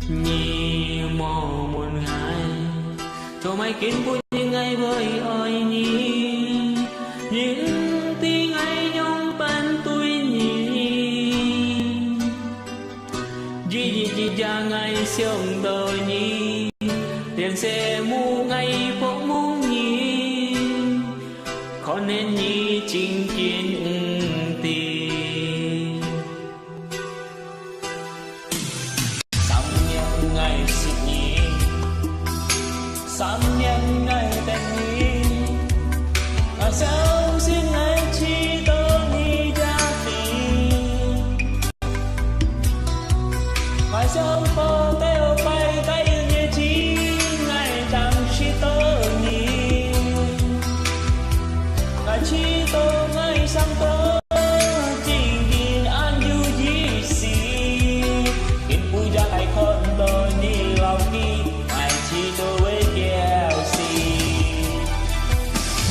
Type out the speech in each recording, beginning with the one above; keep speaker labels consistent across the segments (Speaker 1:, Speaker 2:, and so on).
Speaker 1: Nhi mò muôn ngày cho mày kiến vui những ngày với ơi Nhi những tiếng ấy nhung ban tuổi Nhi gì ra ngày sương đời Nhi tiền sẽ mu ngày phố mu Nhi khó nên Nhi chính kiến tiền ngày sinh Nhi sáng nhân ngày tên Nhi và sao xin ngày chi tôi Nhi ra tình phải sao có theo bay cái như chi ngày chẳng chi tôi Nhi ngày chi tôi ngày sang tôi tình nhìn an du gì xì kiến vui ra ngày con tôi Nhi lòng đi ngày chi tôi với keo xì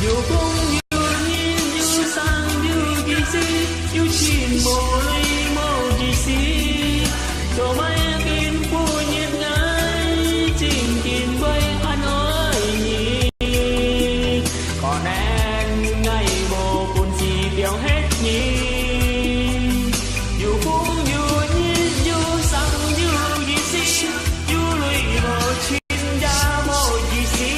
Speaker 1: dù cũng như nhìn như sang như gì xì như chín bộ lấy màu gì xì cho mấy kiến vui nhiệt ngái chính kiến với anh ơi Nhi còn em ngày bộ cuốn gì biểu hết Nhi dù cũng như nhìn như sang như gì xì như lụy vào chín ra màu gì xì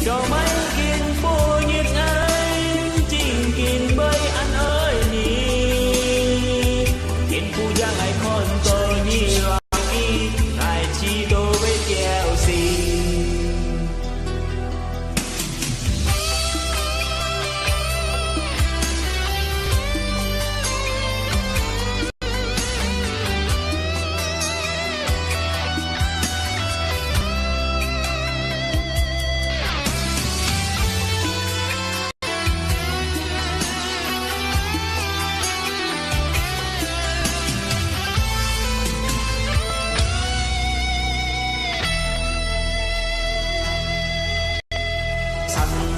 Speaker 1: cho mấy kiến vui nhiệt ngái chính kiến với anh ơi Nhi kiến vui ra ngày con tôi Nhi lòng đi ngày chi tôi với keo xì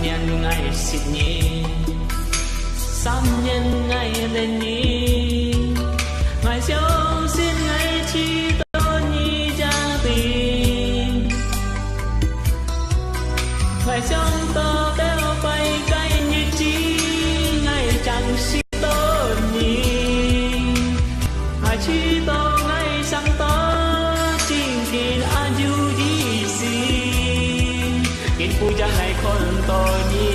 Speaker 1: nhân ngày sinh Nhi sám nhân ngày lên Nhi ngày siêu xin ngày chi tôi Nhi ra tình ngày sống tơ béo bay cây như chi ngày chẳng xin tôi Nhi ngày chi tôi ngày sáng tơ chính kiến an du đi xì kiến vui ra ngày con tôi Nhi